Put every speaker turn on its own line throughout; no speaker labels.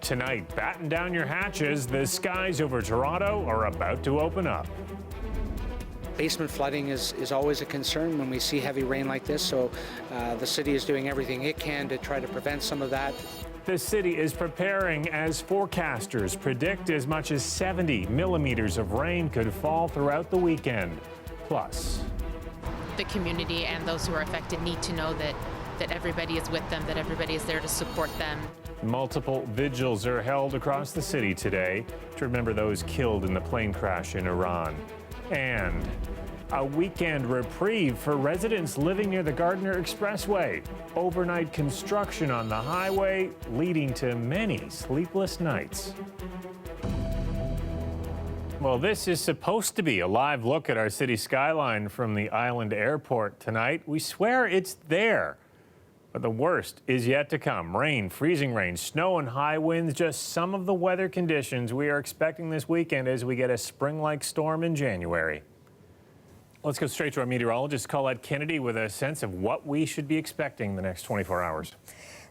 Tonight, batten down your hatches. The skies over Toronto are about to open up.
Basement flooding is always a concern when we see heavy rain like this, so the city is doing everything it can to try to prevent some of that.
The city is preparing as forecasters predict as much as 70 millimeters of rain could fall throughout the weekend. Plus,
the community and those who are affected need to know that everybody is with them, that everybody is there to support them.
Multiple vigils are held across the city today to remember those killed in the plane crash in Iran. And a weekend reprieve for residents living near the Gardiner Expressway. Overnight construction on the highway leading to many sleepless nights. Well, this is supposed to be a live look at our city skyline from the Island Airport tonight. We swear it's there. But the worst is yet to come. Rain, freezing rain, snow, and high winds, just some of the weather conditions we are expecting this weekend as we get a spring-like storm in January. Let's go straight to our meteorologist, Colette Kennedy, with a sense of what we should be expecting the next 24 hours.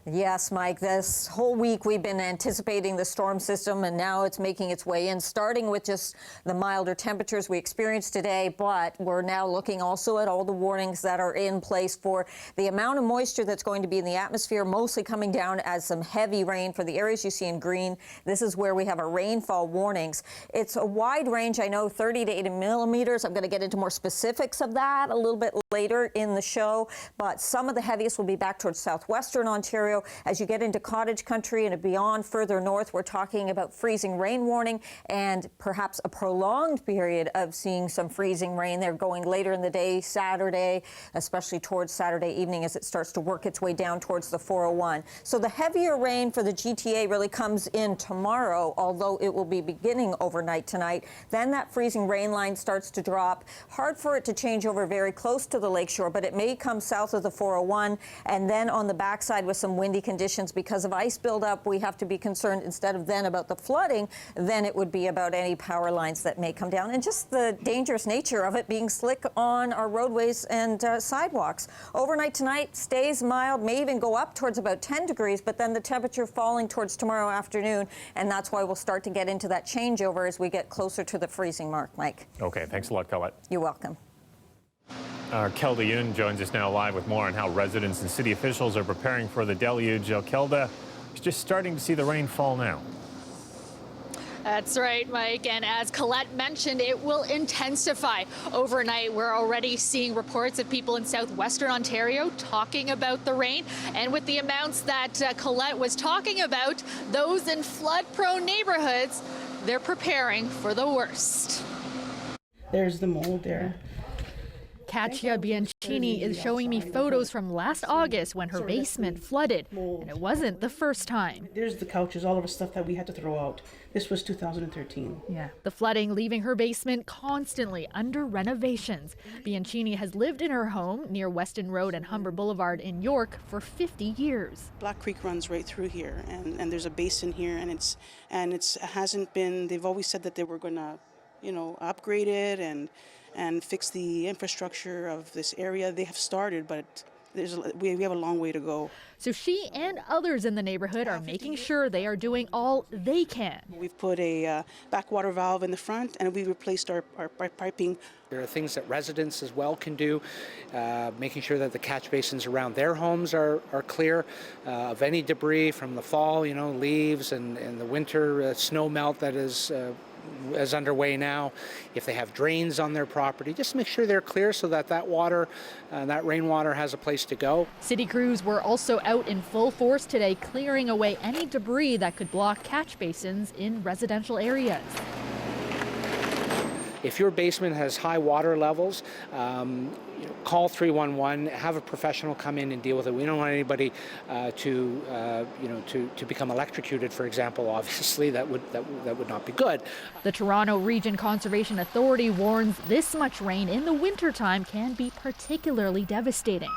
Yes, Mike, this whole week we've been anticipating the storm system, and now it's making its way in, starting with just the milder temperatures we experienced today. But we're now looking also at all the warnings that are in place for the amount of moisture that's going to be in the atmosphere, mostly coming down as some heavy rain for the areas you see in green. This is where we have our rainfall warnings. It's a wide range, I know, 30 to 80 millimeters. I'm going to get into more specifics of that a little bit later in the show, but some of the heaviest will be back towards southwestern Ontario. As you get into cottage country and beyond further north, we're talking about freezing rain warning and perhaps a prolonged period of seeing some freezing rain. They're going later in the day, Saturday, especially towards Saturday evening as it starts to work its way down towards the 401. So the heavier rain for the GTA really comes in tomorrow, although it will be beginning overnight tonight. Then that freezing rain line starts to drop. Hard for it to change over very close to the lakeshore, but it may come south of the 401. And then on the backside with some windy conditions because of ice buildup, we have to be concerned instead of then about the flooding, then it would be about any power lines that may come down and just the dangerous nature of it being slick on our roadways and sidewalks. Overnight tonight stays mild, may even go up towards about 10 degrees, but then the temperature falling towards tomorrow afternoon, and that's why we'll start to get into that changeover as we get closer to the freezing mark, Mike.
Okay, thanks a lot, Colette.
You're welcome.
Kelda Yoon joins us now live with more on how residents and city officials are preparing for the deluge. Kelda, is just starting to see the rain fall now.
That's right, Mike. And as Colette mentioned, it will intensify overnight. We're already seeing reports of people in southwestern Ontario talking about the rain. And with the amounts that Colette was talking about, those in flood-prone neighborhoods, they're preparing for the worst.
There's the mold there.
Katia Bianchini is showing me photos from last August when her basement flooded, and it wasn't the first time.
There's the couches, all of the stuff that we had to throw out. This was 2013.
Yeah. The flooding leaving her basement constantly under renovations. Bianchini has lived in her home near Weston Road and Humber Boulevard in York for 50 years.
Black Creek runs right through here, and there's a basin here, and it hasn't been. They've always said that they were going to, upgrade it and fix the infrastructure of this area. They have started, but we have a long way to go.
So she and others in the neighborhood are making sure they are doing all they can.
We've put a backwater valve in the front, and we replaced our piping.
There are things that residents as well can do, making sure that the catch basins around their homes are clear of any debris from the fall, leaves and the winter snow melt that is underway now. If they have drains on their property, just make sure they're clear so that water, that rainwater has a place to go.
City crews were also out in full force today, clearing away any debris that could block catch basins in residential areas.
If your basement has high water levels, call 311. Have a professional come in and deal with it. We don't want anybody to become electrocuted, for example. Obviously, that would not be good.
The Toronto Region Conservation Authority warns this much rain in the wintertime can be particularly devastating.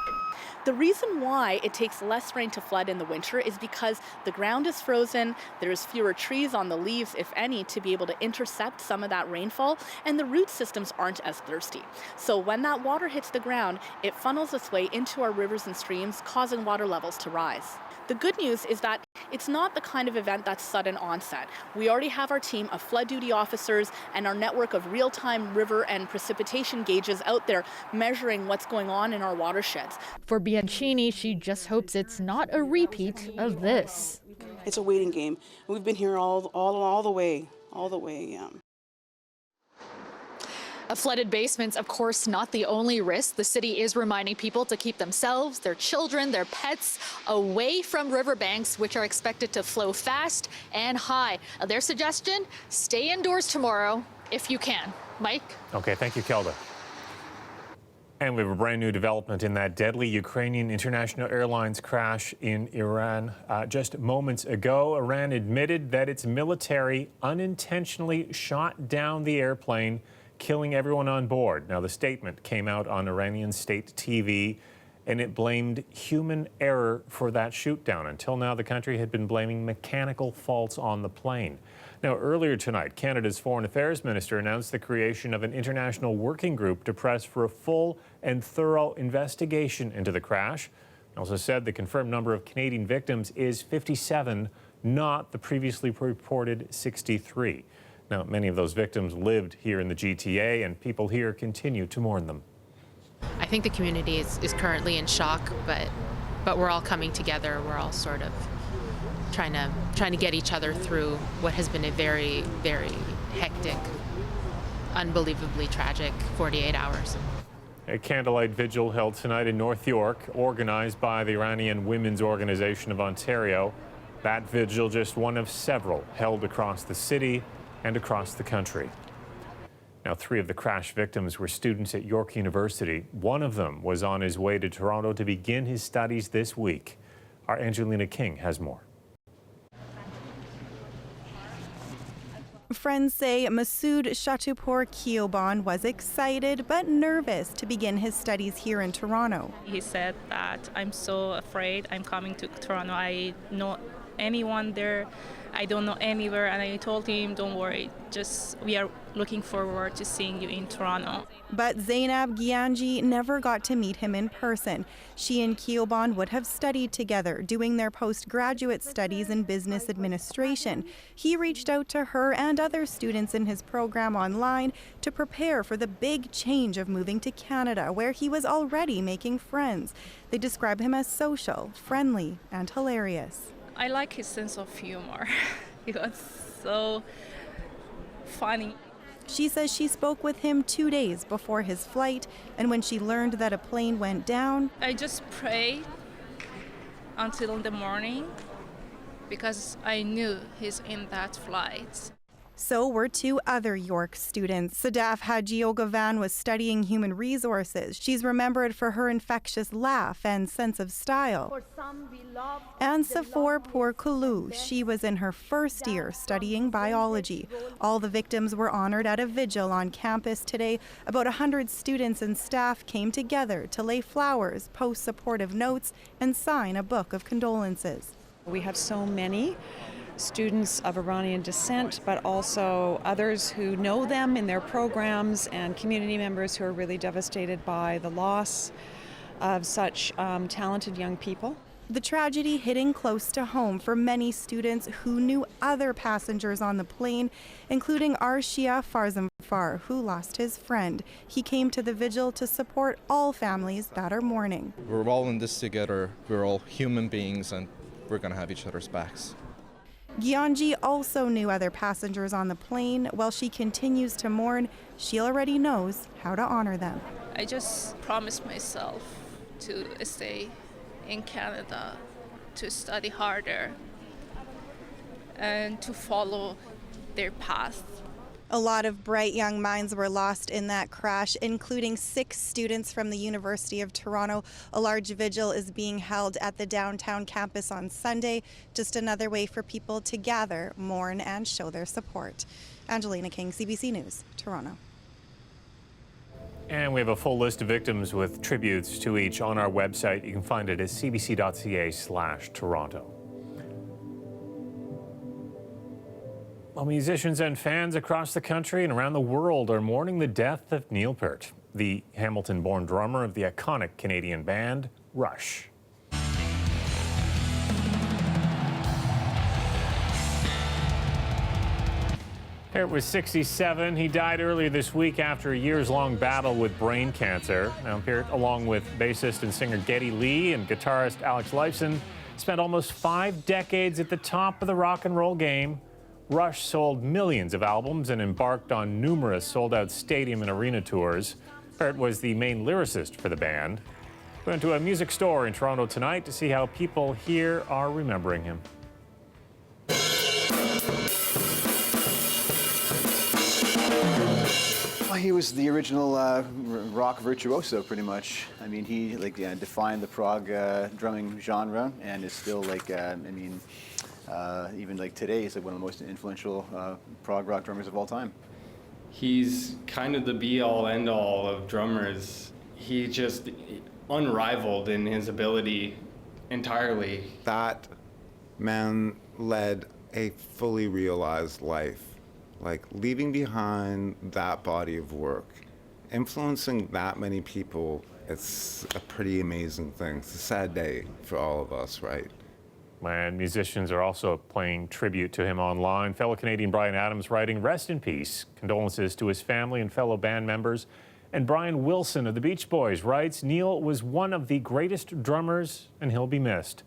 The reason why it takes less rain to flood in the winter is because the ground is frozen, there's fewer trees on the leaves, if any, to be able to intercept some of that rainfall, and the root systems aren't as thirsty. So when that water hits the ground, it funnels its way into our rivers and streams, causing water levels to rise. The good news is that it's not the kind of event that's sudden onset. We already have our team of flood duty officers and our network of real-time river and precipitation gauges out there measuring what's going on in our watersheds.
For Bianchini, she just hopes it's not a repeat of this.
It's a waiting game. We've been here all the way.
Flooded basements, of course, not the only risk. The city is reminding people to keep themselves, their children, their pets away from riverbanks, which are expected to flow fast and high. Their suggestion, stay indoors tomorrow if you can. Mike?
Okay, thank you, Kelda. And we have a brand new development in that deadly Ukrainian International Airlines crash in Iran. Just moments ago, Iran admitted that its military unintentionally shot down the airplane, killing everyone on board. Now, the statement came out on Iranian state TV, and it blamed human error for that shootdown. Until now, the country had been blaming mechanical faults on the plane. Now, earlier tonight, Canada's Foreign Affairs Minister announced the creation of an international working group to press for a full and thorough investigation into the crash. He also said the confirmed number of Canadian victims is 57, not the previously reported 63. Now, many of those victims lived here in the GTA, and people here continue to mourn them.
I think the community is currently in shock, but we're all coming together. We're all sort of trying to get each other through what has been a very, very hectic, unbelievably tragic 48 hours.
A candlelight vigil held tonight in North York, organized by the Iranian Women's Organization of Ontario. That vigil just one of several held across the city and across the country. Now, 3 of the crash victims were students at York University. One of them was on his way to Toronto to begin his studies this week. Our Angelina King has more.
Friends say Masood Shatupour Kioban was excited but nervous to begin his studies here in Toronto.
He said that I'm so afraid I'm coming to Toronto. I know anyone there. I don't know anywhere, and I told him, don't worry, just we are looking forward to seeing you in Toronto.
But Zainab Gianji never got to meet him in person. She and Kioban would have studied together, doing their postgraduate studies in business administration. He reached out to her and other students in his program online to prepare for the big change of moving to Canada, where he was already making friends. They describe him as social, friendly, and hilarious.
I like his sense of humor. He was so funny.
She says she spoke with him 2 days before his flight, and when she learned that a plane went down,
I just prayed until the morning because I knew he's in that flight.
So were 2 other York students. Sadaf Hajiogavan was studying human resources. She's remembered for her infectious laugh and sense of style. And Safor Pourkulu, she was in her first year studying biology. All the victims were honored at a vigil on campus today. About 100 students and staff came together to lay flowers, post supportive notes, and sign a book of condolences.
We have so many students of Iranian descent, but also others who know them in their programs and community members who are really devastated by the loss of such talented young people.
The tragedy hitting close to home for many students who knew other passengers on the plane, including Arshia Farzamfar, who lost his friend. He came to the vigil to support all families that are mourning.
We're all in this together. We're all human beings, and we're going to have each other's backs.
Gyanji also knew other passengers on the plane. While she continues to mourn, she already knows how to honor them.
I just promised myself to stay in Canada, to study harder, and to follow their path.
A lot of bright young minds were lost in that crash, including 6 students from the University of Toronto. A large vigil is being held at the downtown campus on Sunday, just another way for people to gather, mourn, and show their support. Angelina King, CBC News, Toronto.
And we have a full list of victims with tributes to each on our website. You can find it at cbc.ca/Toronto. Well, musicians and fans across the country and around the world are mourning the death of Neil Peart, the Hamilton-born drummer of the iconic Canadian band Rush. Peart was 67. He died earlier this week after a years-long battle with brain cancer. Now, Peart, along with bassist and singer Geddy Lee and guitarist Alex Lifeson, spent almost 5 decades at the top of the rock and roll game. Rush sold millions of albums and embarked on numerous sold-out stadium and arena tours. Peart was the main lyricist for the band. We went to a music store in Toronto tonight to see how people here are remembering him.
Well, he was the original rock virtuoso, pretty much. I mean, he defined the prog drumming genre, and is still even today, he's one of the most influential prog rock drummers of all time.
He's kind of the be-all, end-all of drummers. He just unrivaled in his ability entirely.
That man led a fully realized life. Leaving behind that body of work, influencing that many people, it's a pretty amazing thing. It's a sad day for all of us, right?
And musicians are also paying tribute to him online. Fellow Canadian Brian Adams writing, "Rest in peace. Condolences to his family and fellow band members." And Brian Wilson of the Beach Boys writes, "Neil was one of the greatest drummers and he'll be missed."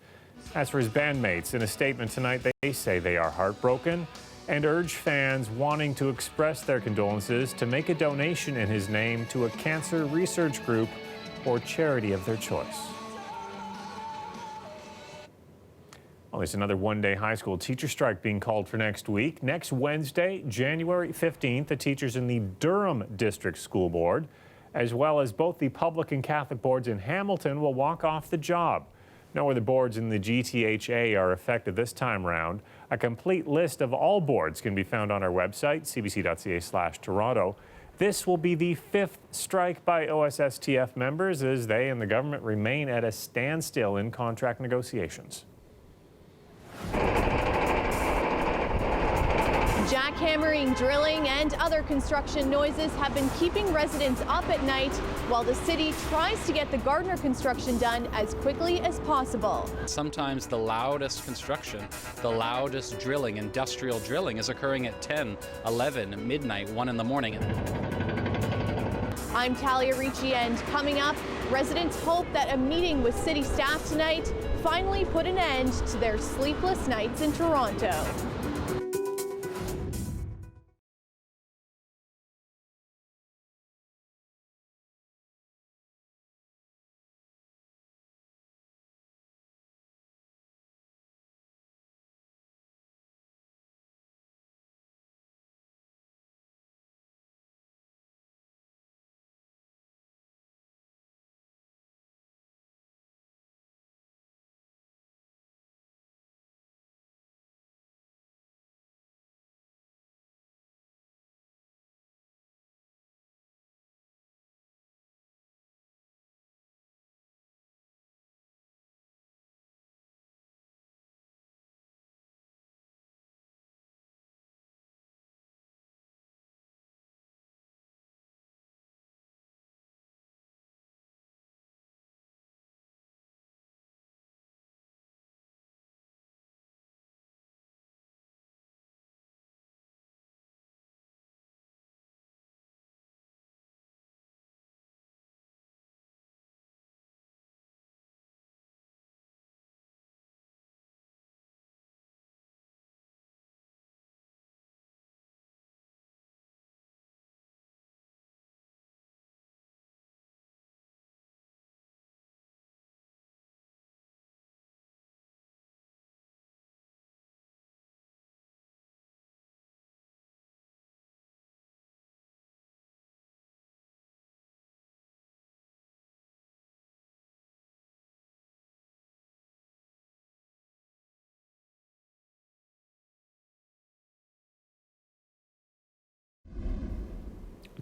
As for his bandmates, in a statement tonight, they say they are heartbroken and urge fans wanting to express their condolences to make a donation in his name to a cancer research group or charity of their choice. Well, there's another one-day high school teacher strike being called for next week. Next Wednesday, January 15th, the teachers in the Durham District School Board, as well as both the public and Catholic boards in Hamilton, will walk off the job. No other boards in the GTHA are affected this time round. A complete list of all boards can be found on our website, cbc.ca/Toronto. This will be the 5th strike by OSSTF members as they and the government remain at a standstill in contract negotiations.
Jackhammering, drilling, and other construction noises have been keeping residents up at night while the city tries to get the Gardiner construction done as quickly as possible.
Sometimes the loudest construction, the loudest drilling, industrial drilling, is occurring at 10, 11, midnight, 1 in the morning.
I'm Talia Ricci, and coming up, residents hope that a meeting with city staff tonight finally put an end to their sleepless nights in Toronto.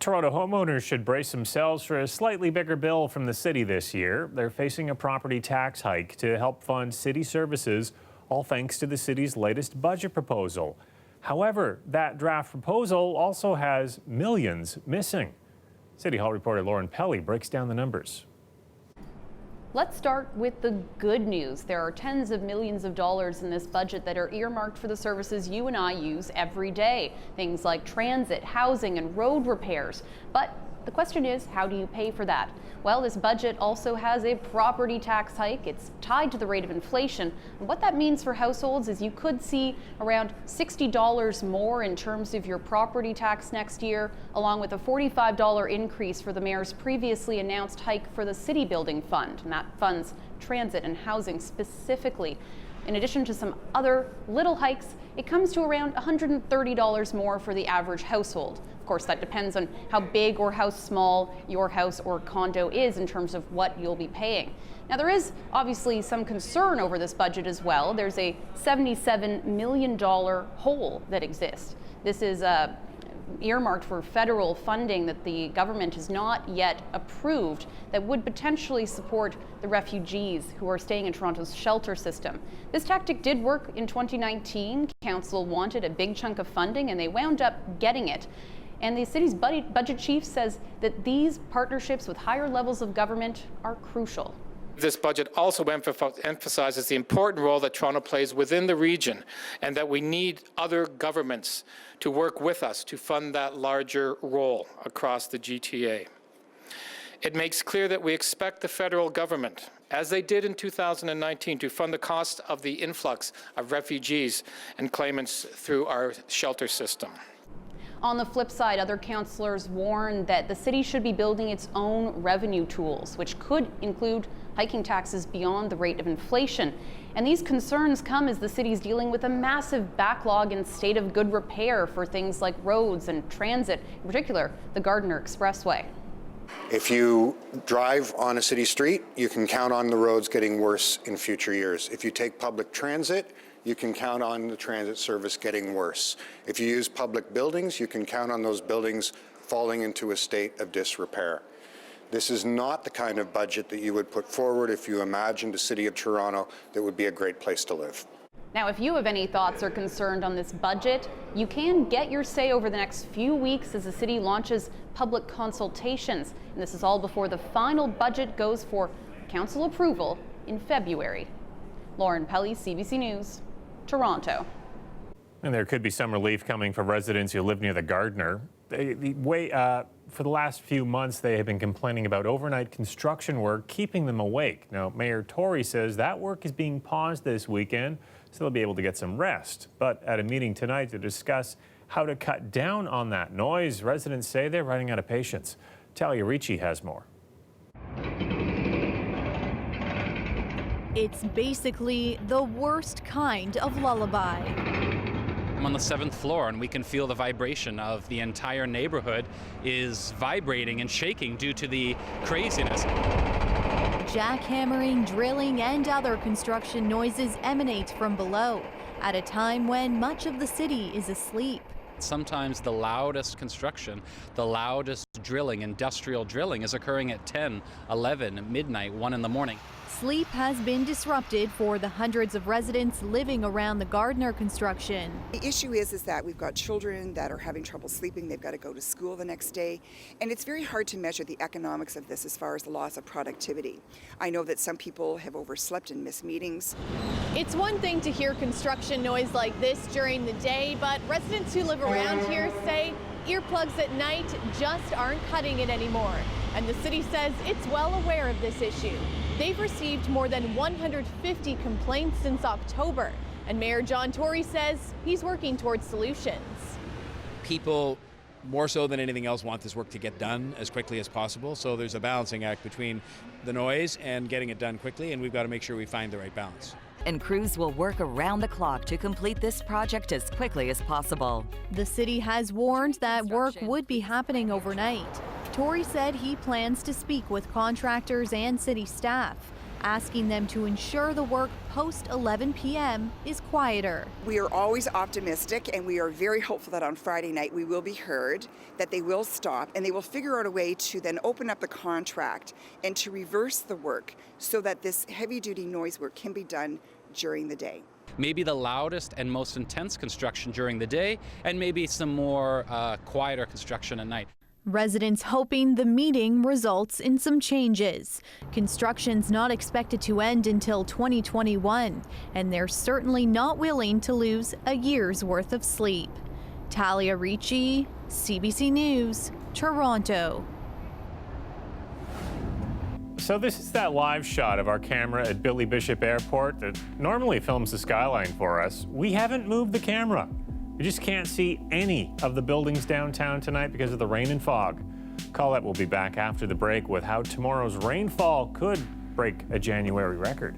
Toronto homeowners should brace themselves for a slightly bigger bill from the city this year. They're facing a property tax hike to help fund city services, all thanks to the city's latest budget proposal. However, that draft proposal also has millions missing. City Hall reporter Lauren Pelly breaks down the numbers.
Let's start with the good news. There are tens of millions of dollars in this budget that are earmarked for the services you and I use every day. Things like transit, housing, and road repairs. But the question is, how do you pay for that? Well, this budget also has a property tax hike. It's tied to the rate of inflation. And what that means for households is you could see around $60 more in terms of your property tax next year, along with a $45 increase for the mayor's previously announced hike for the city building fund. And that funds transit and housing specifically. In addition to some other little hikes, it comes to around $130 more for the average household. Of course, that depends on how big or how small your house or condo is in terms of what you'll be paying. Now, there is obviously some concern over this budget as well. There's a $77 million hole that exists. This is earmarked for federal funding that the government has not yet approved that would potentially support the refugees who are staying in Toronto's shelter system. This tactic did work in 2019. Council wanted a big chunk of funding and they wound up getting it. And the city's budget chief says that these partnerships with higher levels of government are crucial.
This budget also emphasizes the important role that Toronto plays within the region and that we need other governments to work with us to fund that larger role across the GTA. It makes clear that we expect the federal government, as they did in 2019, to fund the cost of the influx of refugees and claimants through our shelter system.
On the flip side, other councillors warn that the city should be building its own revenue tools, which could include hiking taxes beyond the rate of inflation. And these concerns come as the city is dealing with a massive backlog in state of good repair for things like roads and transit, in particular, the Gardiner Expressway.
If you drive on a city street, you can count on the roads getting worse in future years. If you take public transit, you can count on the transit service getting worse. If you use public buildings, you can count on those buildings falling into a state of disrepair. This is not the kind of budget that you would put forward if you imagined a city of Toronto that would be a great place to live.
Now, if you have any thoughts or concerns on this budget, you can get your say over the next few weeks as the city launches public consultations. And this is all before the final budget goes for council approval in February. Lauren Pelly, CBC News, Toronto.
And there could be some relief coming for residents who live near the Gardiner. For the last few months, they have been complaining about overnight construction work keeping them awake. Now, Mayor Tory says that work is being paused this weekend, so they'll be able to get some rest. But at a meeting tonight to discuss how to cut down on that noise, residents say they're running out of patience. Talia Ricci has more.
It's basically the worst kind of lullaby.
I'm on the 7th floor and we can feel the vibration of the entire neighborhood is vibrating and shaking due to the craziness.
Jackhammering, drilling, and other construction noises emanate from below at a time when much of the city is asleep.
Sometimes the loudest construction, the loudest drilling, industrial drilling, is occurring at 10, 11, midnight, 1 in the morning.
Sleep has been disrupted for the hundreds of residents living around the Gardiner construction.
The issue is that we've got children that are having trouble sleeping. They've got to go to school the next day. And it's very hard to measure the economics of this as far as the loss of productivity. I know that some people have overslept and missed meetings.
It's one thing to hear construction noise like this during the day, but residents who live around here say earplugs at night just aren't cutting it anymore. And the city says it's well aware of this issue. They've received more than 150 complaints since October, and Mayor John Tory says he's working towards solutions.
People, more so than anything else, want this work to get done as quickly as possible, so there's a balancing act between the noise and getting it done quickly, and we've got to make sure we find the right balance.
And crews will work around the clock to complete this project as quickly as possible.
The city has warned that work would be happening overnight. Tory said he plans to speak with contractors and city staff.
asking them to ensure the work post 11 p.m. is quieter.
We are always optimistic, and we are very hopeful that on Friday night we will be heard, that they will stop, and they will figure out a way to then open up the contract and to reverse the work so that this heavy-duty noise work can be done during the day.
Maybe the loudest and most intense construction during the day, and maybe some more quieter construction at night.
Residents hoping the meeting results in some changes. Construction's not expected to end until 2021, and they're certainly not willing to lose a year's worth of sleep. Talia Ricci, CBC News, Toronto.
So this is that live shot of our camera at Billy Bishop Airport that normally films the skyline for us. We haven't moved the camera. You just can't see any of the buildings downtown tonight because of the rain and fog. Colette will be back after the break with how tomorrow's rainfall could break a January record.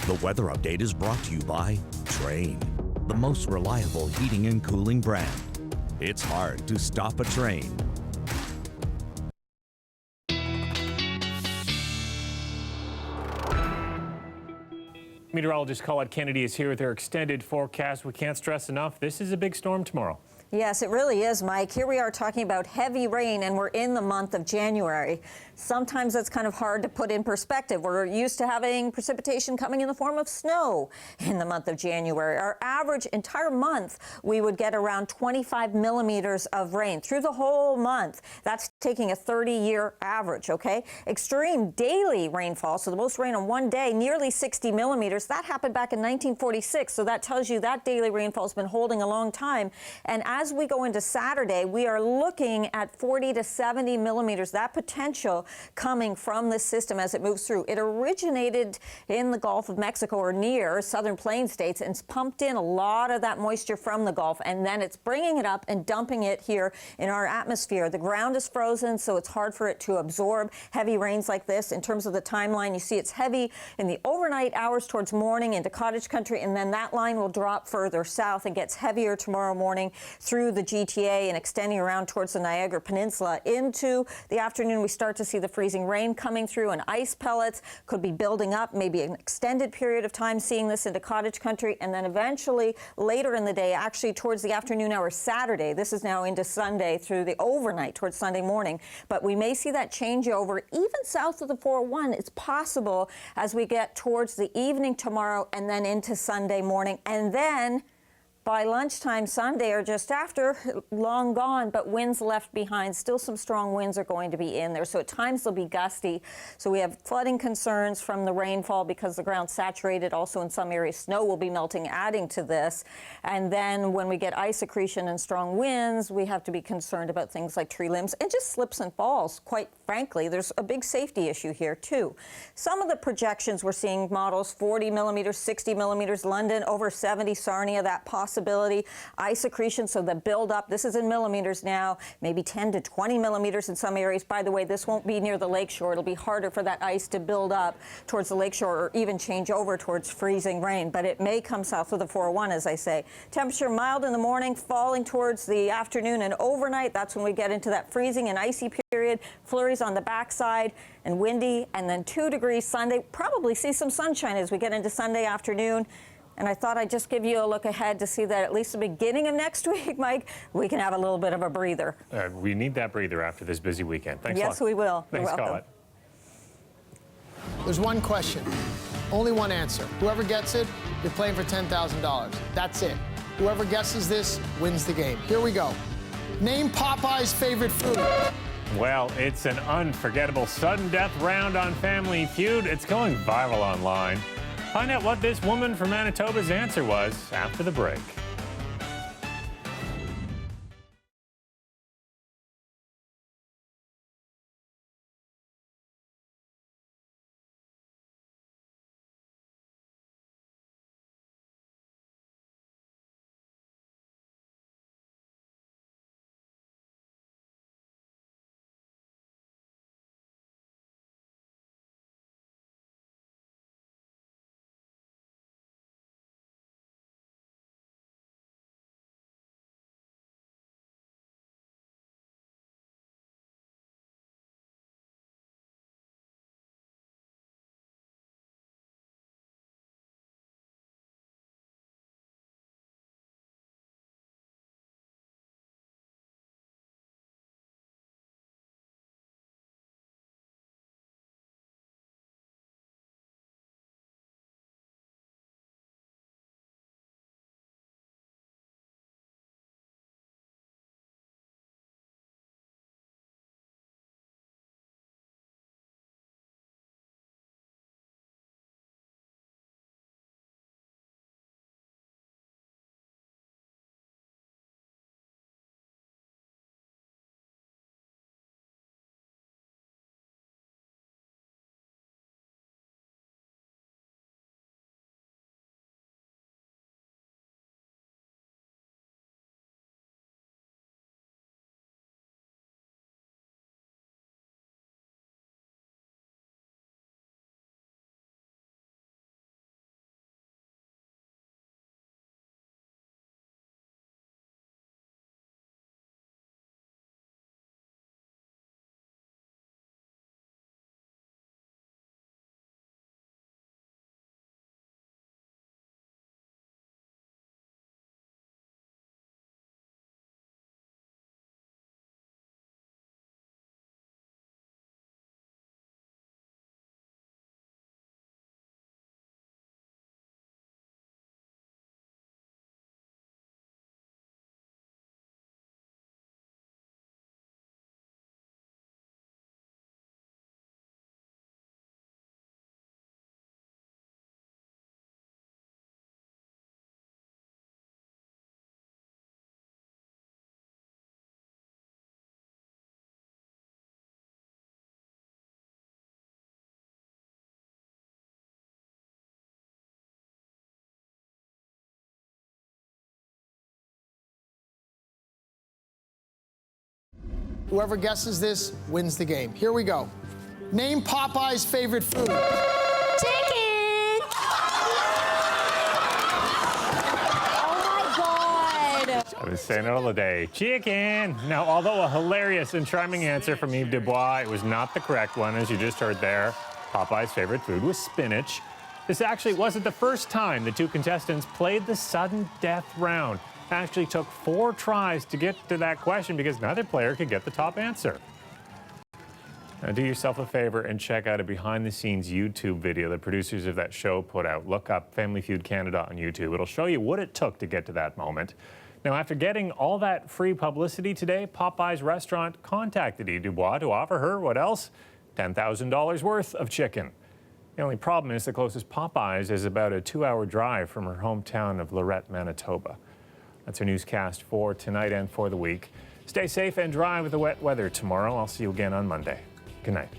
The weather update is brought to you by Train, the most reliable heating and cooling brand. It's hard to stop a train.
Meteorologist Colette Kennedy is here with her extended forecast. We can't stress enough, this is a big storm tomorrow.
Yes, it really is, Mike. Here we are talking about heavy rain, and we're in the month of January. Sometimes it's kind of hard to put in perspective. We're used to having precipitation coming in the form of snow in the month of January. Our average entire month, we would get around 25 millimeters of rain through the whole month. That's taking a 30-year average, okay? Extreme daily rainfall, so the most rain on one day, nearly 60 millimeters. That happened back in 1946, so that tells you that daily rainfall has been holding a long time. And as we go into Saturday, we are looking at 40 to 70 millimeters, that potential coming from this system as it moves through. It originated in the Gulf of Mexico or near southern plain states and it's pumped in a lot of that moisture from the Gulf, and then it's bringing it up and dumping it here in our atmosphere. The ground is frozen, so it's hard for it to absorb heavy rains like this. In terms of the timeline, you see it's heavy in the overnight hours towards morning into cottage country, and then that line will drop further south and gets heavier tomorrow morning through the GTA and extending around towards the Niagara Peninsula. Into the afternoon, we start to see the freezing rain coming through, and ice pellets could be building up, maybe an extended period of time seeing this into cottage country, and then eventually later in the day, actually towards the afternoon hours Saturday, this is now into Sunday through the overnight towards Sunday morning, but we may see that change over even south of the 401. It's possible as we get towards the evening tomorrow and then into Sunday morning, and then by lunchtime Sunday or just after, long gone, but winds left behind. Still some strong winds are going to be in there. So at times they'll be gusty. So we have flooding concerns from the rainfall because the ground's saturated. Also in some areas, snow will be melting, adding to this. And then when we get ice accretion and strong winds, we have to be concerned about things like tree limbs and just slips and falls. Quite frankly, there's a big safety issue here too. Some of the projections we're seeing models 40 millimeters, 60 millimeters, London over 70, Sarnia, that possibility, ice accretion, so the buildup, this is in millimeters now, maybe 10 to 20 millimeters in some areas. By the way, this won't be near the lakeshore. It'll be harder for that ice to build up towards the lakeshore or even change over towards freezing rain, but it may come south of the 401, as I say. Temperature mild in the morning, falling towards the afternoon and overnight. That's when we get into that freezing and icy period. Flurries on the backside and windy, and then 2 degrees Sunday. Probably see some sunshine as we get into Sunday afternoon. And I thought I'd just give you a look ahead to see that at least the beginning of next week, Mike, we can have a little bit of a breather.
We need that breather after this busy weekend. Thanks a lot.
Yes, we will.
Thanks,
You're welcome.
Colette.
There's one question, only one answer. Whoever gets it, you're playing for $10,000. That's it. Whoever guesses this wins the game. Here we go. Name Popeye's favorite food.
Well, it's an unforgettable sudden death round on Family Feud. It's going viral online. Find out what this woman from Manitoba's answer was after the break.
Whoever guesses this wins the game. Here we go. Name Popeye's favorite food.
Chicken! Oh my God!
I've been saying it all the day. Chicken! Now, although a hilarious and charming answer from Yves Dubois, it was not the correct one, as you just heard there. Popeye's favorite food was spinach. This actually wasn't the first time the two contestants played the sudden death round. It actually took 4 tries to get to that question because neither player could get the top answer. Now, do yourself a favor and check out a behind-the-scenes YouTube video the producers of that show put out. Look up Family Feud Canada on YouTube. It'll show you what it took to get to that moment. Now, after getting all that free publicity today, Popeye's restaurant contacted Yves Dubois to offer her, what else? $10,000 worth of chicken. The only problem is the closest Popeye's is about a 2-hour drive from her hometown of Lorette, Manitoba. That's our newscast for tonight and for the week. Stay safe and dry with the wet weather tomorrow. I'll see you again on Monday. Good night.